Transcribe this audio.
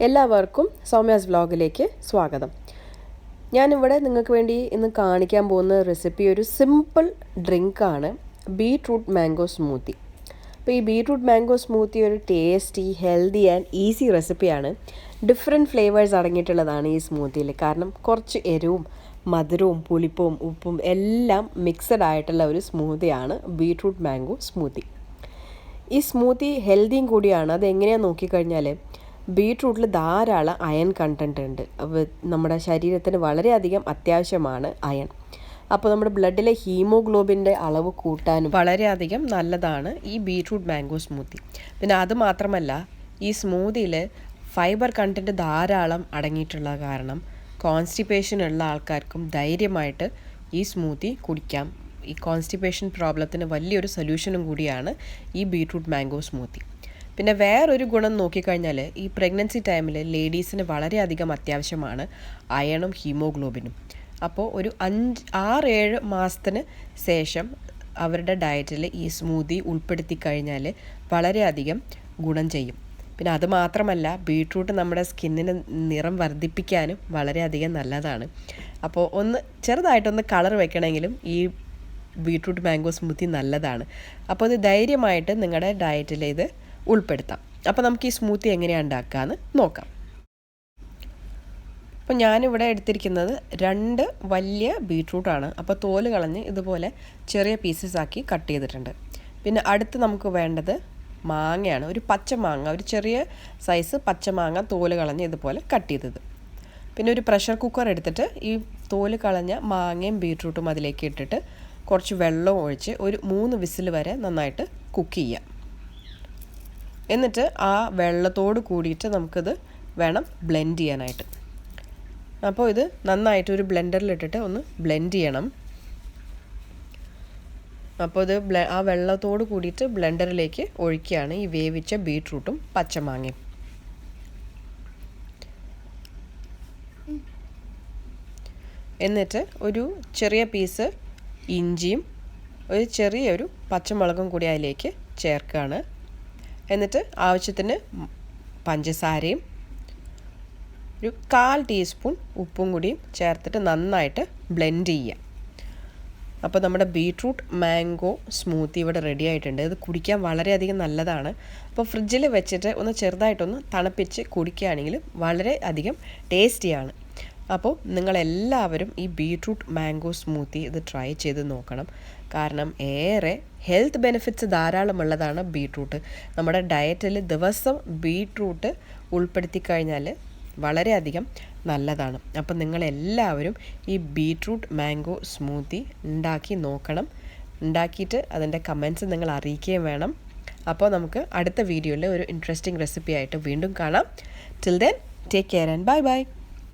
എല്ലാവർക്കും സൗമ്യാസ് വ്ലോഗിലേക്ക് സ്വാഗതം. ഞാനിവിടെ നിങ്ങൾക്ക് വേണ്ടി ഇന്ന് കാണിക്കാൻ പോകുന്ന റെസിപ്പി ഒരു സിമ്പിൾ ഡ്രിങ്കാണ്, ബീട്രൂട്ട് മാംഗോ സ്മൂത്തി. അപ്പോൾ ഈ ബീട്രൂട്ട് മാംഗോ സ്മൂത്തി ഒരു ടേസ്റ്റി, ഹെൽത്തി ആൻഡ് ഈസി റെസിപ്പിയാണ്. ഡിഫറെൻറ്റ് ഫ്ലേവേഴ്സ് അടങ്ങിയിട്ടുള്ളതാണ് ഈ സ്മൂത്തിയിൽ. കാരണം കുറച്ച് എരിവും മധുരവും പുളിപ്പും ഉപ്പും എല്ലാം മിക്സഡ് ആയിട്ടുള്ള ഒരു സ്മൂത്തിയാണ് ബീട്രൂട്ട് മാംഗോ സ്മൂത്തി. ഈ സ്മൂത്തി ഹെൽത്തിയും കൂടിയാണ്. അതെങ്ങനെയാണെന്ന് നോക്കിക്കഴിഞ്ഞാൽ ബീട്രൂട്ടിൽ ധാരാളം അയൺ കണ്ടൻറ്റ് ഉണ്ട്. നമ്മുടെ ശരീരത്തിന് വളരെയധികം അത്യാവശ്യമാണ് അയൺ. അപ്പോൾ നമ്മുടെ ബ്ലഡിലെ ഹീമോഗ്ലോബിൻ്റെ അളവ് കൂട്ടാനും വളരെയധികം നല്ലതാണ് ഈ ബീട്രൂട്ട് മാംഗോ സ്മൂത്തി. പിന്നെ അതുമാത്രമല്ല, ഈ സ്മൂത്തിയിൽ ഫൈബർ കണ്ടൻറ്റ് ധാരാളം അടങ്ങിയിട്ടുള്ള കാരണം കോൺസ്റ്റിപ്പേഷൻ ഉള്ള ആൾക്കാർക്കും ധൈര്യമായിട്ട് ഈ സ്മൂത്തി കുടിക്കാം. ഈ കോൺസ്റ്റിപ്പേഷൻ പ്രോബ്ലത്തിന് വലിയൊരു സൊല്യൂഷനും കൂടിയാണ് ഈ ബീട്രൂട്ട് മാംഗോ സ്മൂത്തി. പിന്നെ വേറൊരു ഗുണം നോക്കിക്കഴിഞ്ഞാൽ ഈ പ്രഗ്നൻസി ടൈമിൽ ലേഡീസിന് വളരെയധികം അത്യാവശ്യമാണ് അയണും ഹീമോഗ്ലോബിനും. അപ്പോൾ ഒരു 6-7 മാസത്തിന് ശേഷം അവരുടെ ഡയറ്റിൽ ഈ സ്മൂത്തി ഉൾപ്പെടുത്തി കഴിഞ്ഞാൽ വളരെയധികം ഗുണം ചെയ്യും. പിന്നെ അതുമാത്രമല്ല, ബീട്രൂട്ട് നമ്മുടെ സ്കിന്നിന് നിറം വർദ്ധിപ്പിക്കാനും വളരെയധികം നല്ലതാണ്. അപ്പോൾ ചെറുതായിട്ടൊന്ന് കളർ വെക്കണമെങ്കിലും ഈ ബീട്രൂട്ട് മാംഗോ സ്മൂത്തി നല്ലതാണ്. അപ്പോൾ ഇത് ധൈര്യമായിട്ട് നിങ്ങളുടെ ഡയറ്റിൽ ഇത് ഉൾപ്പെടുത്താം. അപ്പോൾ നമുക്ക് ഈ സ്മൂത്തി എങ്ങനെയാണ് ഉണ്ടാക്കാമെന്ന് നോക്കാം. അപ്പോൾ ഞാനിവിടെ എടുത്തിരിക്കുന്നത് 2 വലിയ ബീട്രൂട്ടാണ്. അപ്പോൾ തോല് കളഞ്ഞ് ഇതുപോലെ ചെറിയ പീസസ് ആക്കി കട്ട് ചെയ്തിട്ടുണ്ട്. പിന്നെ അടുത്ത് നമുക്ക് വേണ്ടത് മാങ്ങയാണ്. ഒരു പച്ചമാങ്ങ, ഒരു ചെറിയ സൈസ് പച്ചമാങ്ങ തോല് കളഞ്ഞ് ഇതുപോലെ കട്ട് ചെയ്തത്. പിന്നെ ഒരു പ്രഷർ കുക്കർ എടുത്തിട്ട് ഈ തോല് കളഞ്ഞ മാങ്ങയും ബീട്രൂട്ടും അതിലേക്ക് ഇട്ടിട്ട് കുറച്ച് വെള്ളം ഒഴിച്ച് ഒരു 3 വിസിൽ വരെ നന്നായിട്ട് കുക്ക് ചെയ്യാം. എന്നിട്ട് ആ വെള്ളത്തോട് കൂടിയിട്ട് നമുക്കിത് വേണം ബ്ലെൻഡ് ചെയ്യാനായിട്ട്. അപ്പോൾ ഇത് നന്നായിട്ട് ഒരു ബ്ലെൻഡറിലിട്ടിട്ട് ഒന്ന് ബ്ലെൻഡ് ചെയ്യണം. അപ്പോൾ ഇത് ആ വെള്ളത്തോട് കൂടിയിട്ട് ബ്ലെൻഡറിലേക്ക് ഒഴിക്കുകയാണ് ഈ വേവിച്ച ബീട്രൂട്ടും പച്ചമാങ്ങയും. എന്നിട്ട് ഒരു ചെറിയ പീസ് ഇഞ്ചിയും ഒരു ചെറിയൊരു പച്ചമുളകും കൂടി അതിലേക്ക് ചേർക്കുകയാണ്. എന്നിട്ട് ആവശ്യത്തിന് പഞ്ചസാരയും ഒരു 1/4 ടീസ്പൂൺ ഉപ്പും കൂടിയും ചേർത്തിട്ട് നന്നായിട്ട് ബ്ലെൻഡ് ചെയ്യുക. അപ്പോൾ നമ്മുടെ ബീട്രൂട്ട് മാംഗോ സ്മൂത്തി ഇവിടെ റെഡി ആയിട്ടുണ്ട്. ഇത് കുടിക്കാൻ വളരെയധികം നല്ലതാണ്. അപ്പോൾ ഫ്രിഡ്ജിൽ വെച്ചിട്ട് ഒന്ന് ചെറുതായിട്ടൊന്ന് തണുപ്പിച്ച് കുടിക്കുകയാണെങ്കിൽ വളരെ അധികം ടേസ്റ്റിയാണ്. അപ്പോൾ നിങ്ങളെല്ലാവരും ഈ ബീട്രൂട്ട് മാംഗോ സ്മൂത്തി ഇത് ട്രൈ ചെയ്ത് നോക്കണം. കാരണം ഏറെ ഹെൽത്ത് ബെനിഫിറ്റ്സ് ധാരാളമുള്ളതാണ് ബീട്രൂട്ട്. നമ്മുടെ ഡയറ്റിൽ ദിവസം ബീട്രൂട്ട് ഉൾപ്പെടുത്തി കഴിഞ്ഞാൽ വളരെയധികം നല്ലതാണ്. അപ്പം നിങ്ങളെല്ലാവരും ഈ ബീട്രൂട്ട് മാംഗോ സ്മൂത്തി ഉണ്ടാക്കി നോക്കണം. ഉണ്ടാക്കിയിട്ട് അതിൻ്റെ കമൻറ്റ്സ് നിങ്ങൾ അറിയിക്കുകയും വേണം. അപ്പോൾ നമുക്ക് അടുത്ത വീഡിയോയിൽ ഒരു ഇൻട്രസ്റ്റിംഗ് റെസിപ്പി ആയിട്ട് വീണ്ടും കാണാം. Till then, take care and bye bye.